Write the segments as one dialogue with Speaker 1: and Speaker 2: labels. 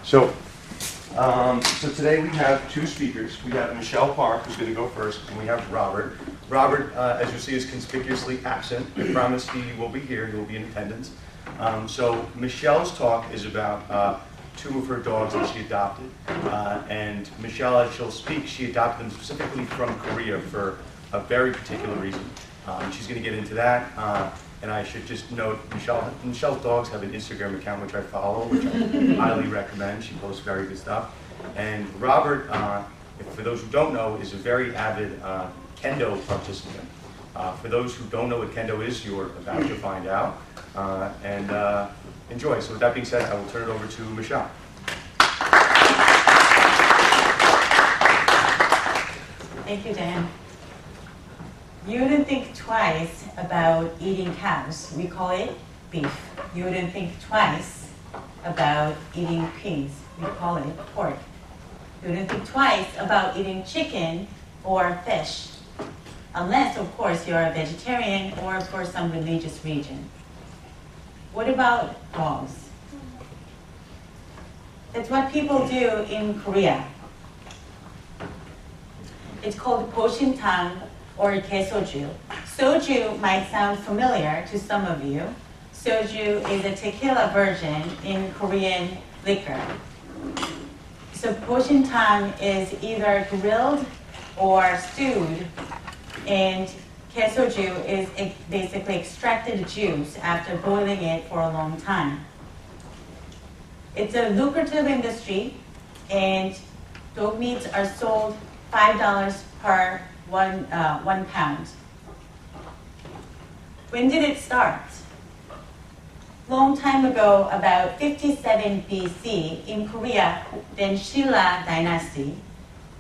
Speaker 1: So, so today we have two speakers. We have Michelle Park, who's going to go first, and we have Robert. Robert, as you see, is conspicuously absent. I promise he will be here. He will be in attendance. So Michelle's talk is about two of her dogs that she adopted. And Michelle, as she'll speak, she adopted them specifically from Korea for a very particular reason. She's going to get into that. And I should just note, Michelle's dogs have an Instagram account which I follow, which I highly recommend. She posts very good stuff. And Robert, for those who don't know, is a very avid Kendo participant. For those who don't know what Kendo is, you're about to find out. And enjoy. So with that being said, I will turn it over to Michelle.
Speaker 2: Thank you, Dan. You wouldn't think twice about eating cows. We call it beef. You wouldn't think twice about eating pigs. We call it pork. You wouldn't think twice about eating chicken or fish. Unless, of course, you're a vegetarian or for some religious reason. What about dogs? That's what people do in Korea. It's called 보신탕 or 개소주. Soju might sound familiar to some of you. Soju is a tequila version in Korean liquor. So 보신탕 is either grilled or stewed, and 개소주 is basically extracted juice after boiling it for a long time. It's a lucrative industry, and dog meats are sold $5 per one pound. When did it start? Long time ago, about 57 BC, in Korea, then Silla dynasty,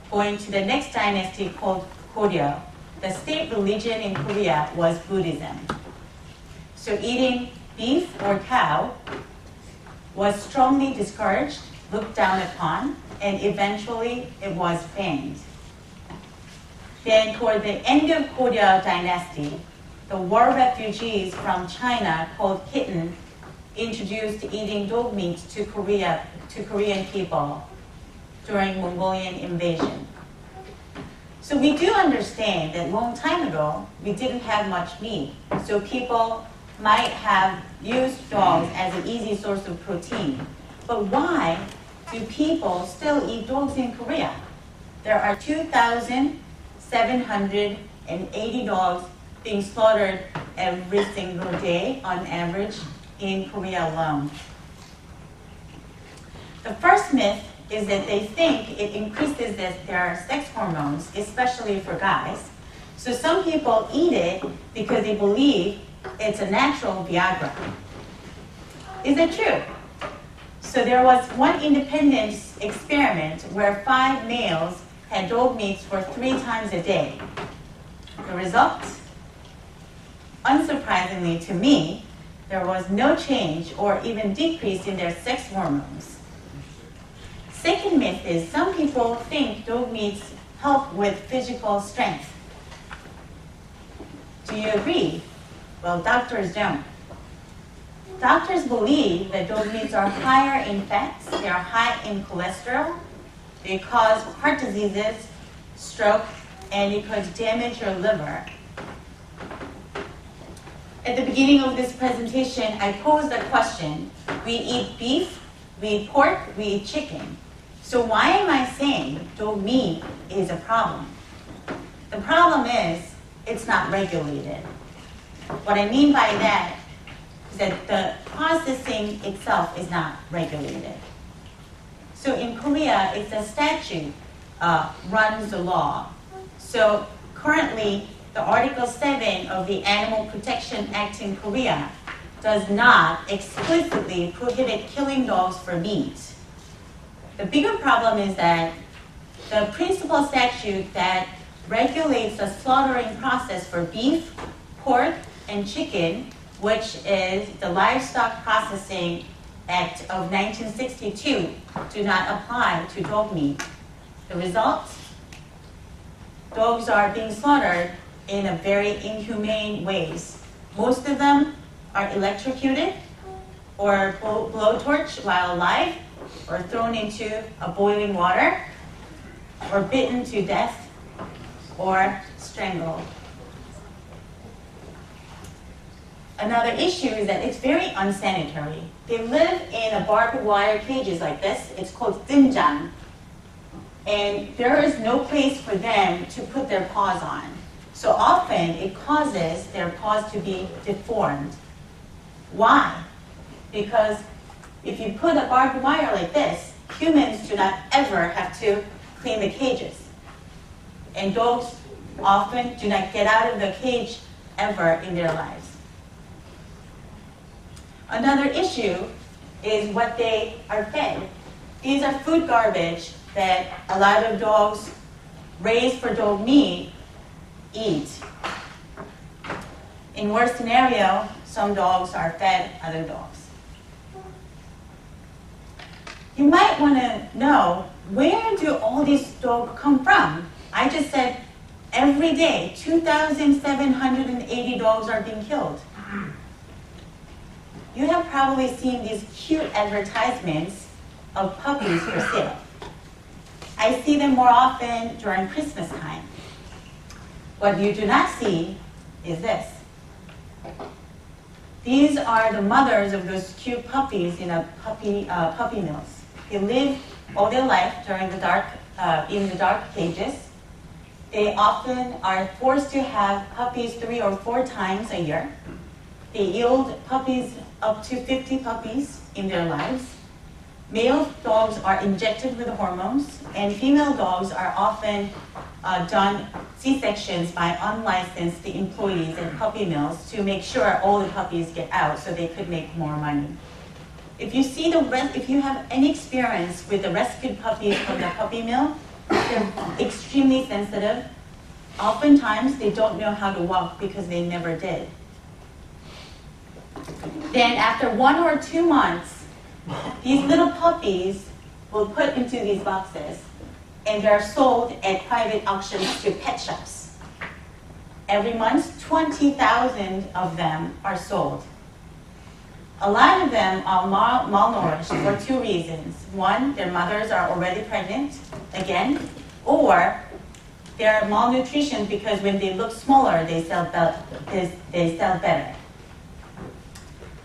Speaker 2: going to the next dynasty called Goryeo. The state religion in Korea was Buddhism. So eating beef or cow was strongly discouraged, looked down upon, and eventually it was banned. Then toward the end of Goryeo dynasty, the war refugees from China called Kitten introduced eating dog meat to Korean people during Mongolian invasion. So we do understand that long time ago, we didn't have much meat. So people might have used dogs as an easy source of protein. But why do people still eat dogs in Korea? There are 2,780 dogs being slaughtered every single day on average in Korea alone. The first myth is that they think it increases their sex hormones, especially for guys. So some people eat it because they believe it's a natural Viagra. Is that true? So there was one independent experiment where 5 males had dog meats for 3 times a day. The result? Unsurprisingly to me, there was no change or even decrease in their sex hormones. Second myth is some people think dog meats help with physical strength. Do you agree? Well, doctors don't. Doctors believe that dog meats are higher in fats, they are high in cholesterol, they cause heart diseases, stroke, and it could damage your liver. At the beginning of this presentation, I posed a question. We eat beef, we eat pork, we eat chicken. So why am I saying dog meat is a problem? The problem is it's not regulated. What I mean by that is that the processing itself is not regulated. So in Korea, it's a statute runs the law. So currently, the Article 7 of the Animal Protection Act in Korea does not explicitly prohibit killing dogs for meat. The bigger problem is that the principal statute that regulates the slaughtering process for beef, pork, and chicken, which is the Livestock Processing Act of 1962, do not apply to dog meat. The result? Dogs are being slaughtered in a very inhumane ways. Most of them are electrocuted or blowtorch while alive, or thrown into a boiling water, or bitten to death, or strangled. Another issue is that it's very unsanitary. They live in a barbed wire cages like this. It's called dimjang. And there is no place for them to put their paws on. So often it causes their paws to be deformed. Why? Because if you put a barbed wire like this, humans do not ever have to clean the cages. And dogs often do not get out of the cage ever in their lives. Another issue is what they are fed. These are food garbage that a lot of dogs raised for dog meat eat. In worst scenario, some dogs are fed other dogs. You might want to know, where do all these dogs come from? I just said every day 2,780 dogs are being killed. You have probably seen these cute advertisements of puppies for sale. I see them more often during Christmas time. What you do not see is this. These are the mothers of those cute puppies in a puppy mills. They live all their life during the dark, in the dark cages. They often are forced to have puppies 3 or 4 times a year. They yield puppies up to 50 puppies in their lives. Male dogs are injected with hormones, and female dogs are often done C-sections by unlicensed employees at puppy mills to make sure all the puppies get out so they could make more money. If you see if you have any experience with the rescued puppies from the puppy mill, they're extremely sensitive. Oftentimes, they don't know how to walk because they never did. Then after 1 or 2 months, these little puppies will put into these boxes, and they're sold at private auctions to pet shops. Every month, 20,000 of them are sold. A lot of them are malnourished for 2 reasons. One, their mothers are already pregnant, again, or they're malnutrition because when they look smaller, they sell better.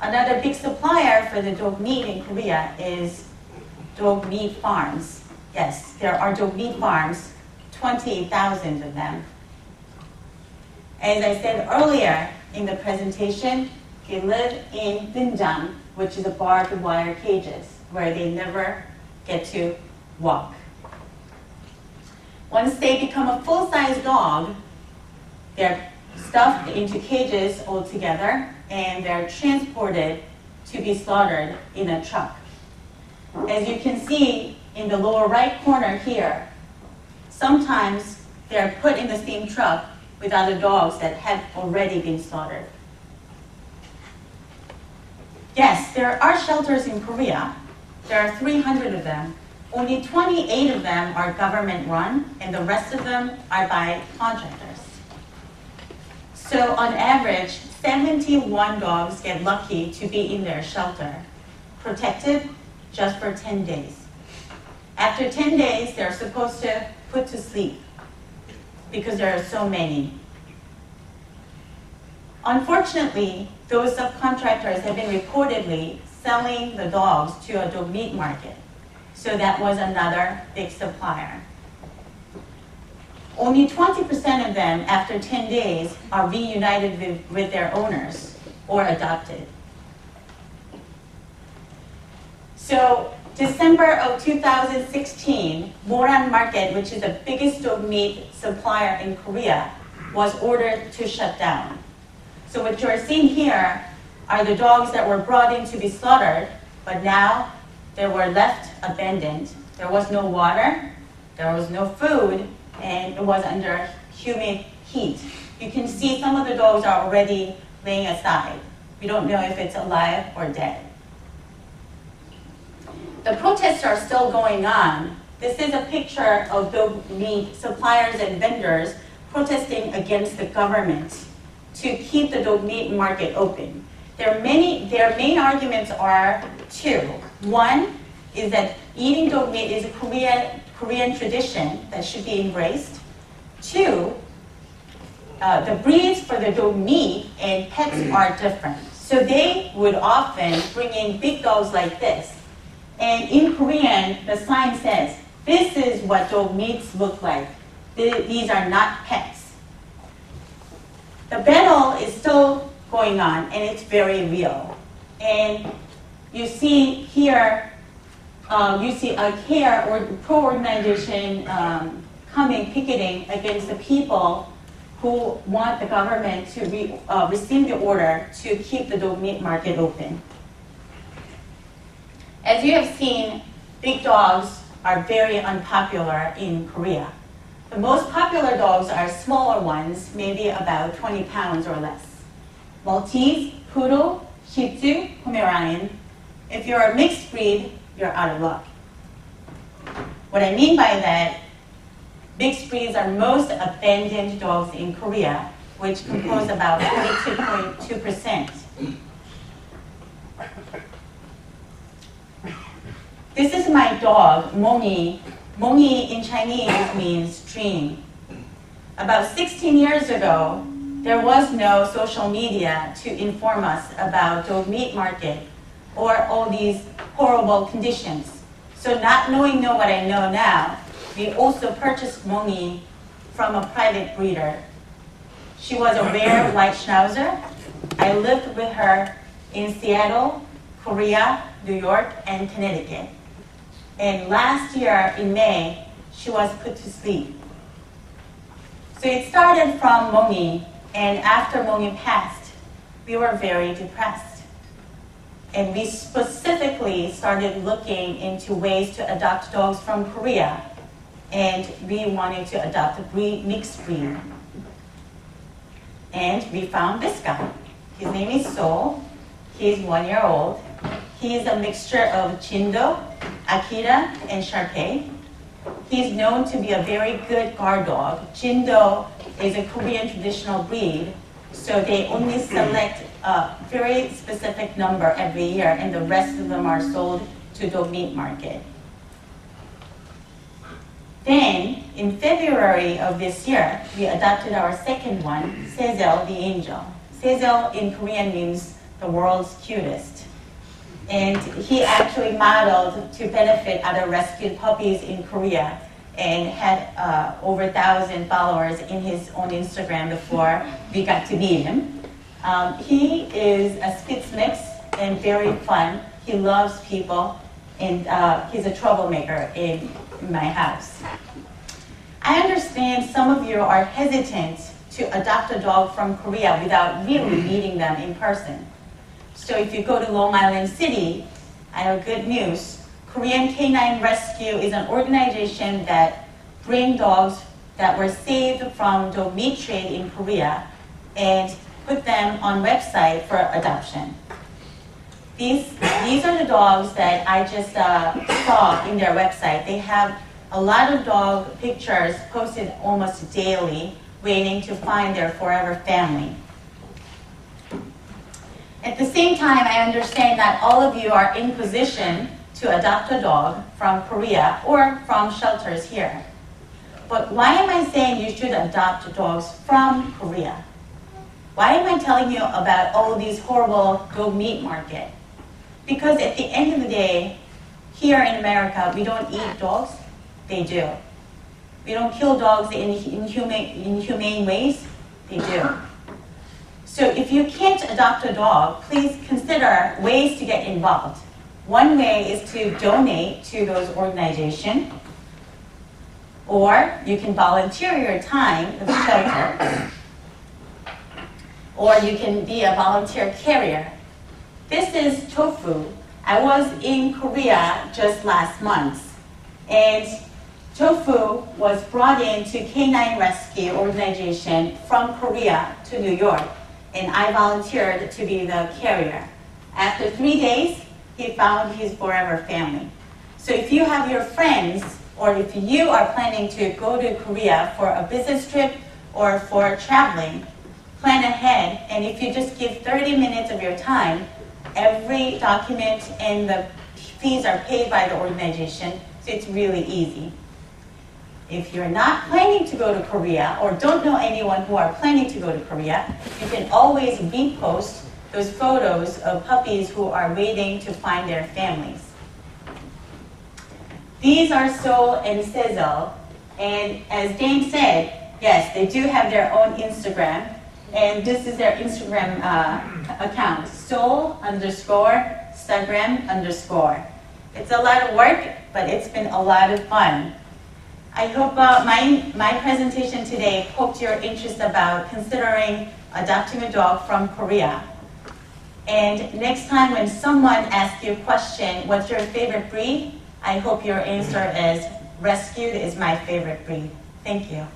Speaker 2: Another big supplier for the dog meat in Korea is dog meat farms. Yes, there are dog meat farms, 28,000 of them. As I said earlier in the presentation, they live in dimjang, which is a barbed wire cages, where they never get to walk. Once they become a full-size dog, they're stuffed into cages altogether, and they're transported to be slaughtered in a truck. As you can see in the lower right corner here, sometimes they're put in the same truck with other dogs that have already been slaughtered. Yes, there are shelters in Korea. There are 300 of them. Only 28 of them are government-run, and the rest of them are by contractors. So on average, 71 dogs get lucky to be in their shelter, protected just for 10 days. After 10 days, they're supposed to put to sleep because there are so many. Unfortunately, those subcontractors have been reportedly selling the dogs to a dog meat market. So that was another big supplier. Only 20% of them, after 10 days, are reunited with their owners or adopted. So December of 2016, Moran Market, which is the biggest dog meat supplier in Korea, was ordered to shut down. So what you're seeing here are the dogs that were brought in to be slaughtered, but now they were left abandoned. There was no water, there was no food, and it was under humid heat. You can see some of the dogs are already laying aside. We don't know if it's alive or dead. The protests are still going on. This is a picture of dog meat suppliers and vendors protesting against the government to keep the dog meat market open. Their main arguments are 2. One, is that eating dog meat is a Korean tradition that should be embraced. Two, the breeds for the dog meat and pets are different. So they would often bring in big dogs like this. And in Korean, the sign says, this is what dog meats look like. These are not pets. The battle is still going on, and it's very real. And you see here, you see a CARE or pro-organization coming, picketing against the people who want the government to rescind the order to keep the dog meat market open. As you have seen, big dogs are very unpopular in Korea. The most popular dogs are smaller ones, maybe about 20 pounds or less. Maltese, Poodle, Shih Tzu, Pomeranian. If you're a mixed breed, you're out of luck. What I mean by that, mixed breeds are most abandoned dogs in Korea, which compose about 42.2%. This is my dog, Mongi. Mongi in Chinese means dream. About 16 years ago, there was no social media to inform us about dog meat market or all these horrible conditions. So not knowing what I know now, we also purchased Mongi from a private breeder. She was a rare white Schnauzer. I lived with her in Seattle, Korea, New York, and Connecticut. And last year in May, she was put to sleep. So it started from Mongi, and after Mongi passed, we were very depressed. And we specifically started looking into ways to adopt dogs from Korea, and we wanted to adopt a mixed breed. And we found this guy. His name is Sol. He's 1 year old. He's a mixture of Jindo, Akita, and Shar-Pei. He's known to be a very good guard dog. Jindo is a Korean traditional breed, so they only select a very specific number every year, and the rest of them are sold to dog meat market. Then, in February of this year, we adopted our second one, Sezel the Angel. Sezel in Korean means the world's cutest. And he actually modeled to benefit other rescued puppies in Korea and had over 1,000 followers in his own Instagram before we got to meet him. He is a Spitz mix and very fun. He loves people, and he's a troublemaker in my house. I understand some of you are hesitant to adopt a dog from Korea without really meeting them in person. So if you go to Long Island City, I have good news. Korean Canine Rescue is an organization that brings dogs that were saved from dog meat trade in Korea and put them on website for adoption. These are the dogs that I just saw in their website. They have a lot of dog pictures posted almost daily, waiting to find their forever family. At the same time, I understand that all of you are in position to adopt a dog from Korea or from shelters here. But why am I saying you should adopt dogs from Korea? Why am I telling you about all these horrible dog meat market? Because at the end of the day, here in America, we don't eat dogs. They do. We don't kill dogs in inhumane ways. They do. So if you can't adopt a dog, please consider ways to get involved. One way is to donate to those organizations, or you can volunteer your time at the shelter, or you can be a volunteer carrier. This is Tofu. I was in Korea just last month, and Tofu was brought into Canine Rescue Organization from Korea to New York, and I volunteered to be the carrier. After 3 days, he found his forever family. So if you have your friends, or if you are planning to go to Korea for a business trip or for traveling, plan ahead, and if you just give 30 minutes of your time, every document and the fees are paid by the organization, so it's really easy. If you're not planning to go to Korea or don't know anyone who are planning to go to Korea, you can always repost those photos of puppies who are waiting to find their families. These are Sol and Sizzle, and as Dane said, yes, they do have their own Instagram, and this is their Instagram account, Sol_Instagram_. It's a lot of work, but it's been a lot of fun. I hope my presentation today poked your interest about considering adopting a dog from Korea. And next time when someone asks you a question, what's your favorite breed? I hope your answer is rescued is my favorite breed. Thank you.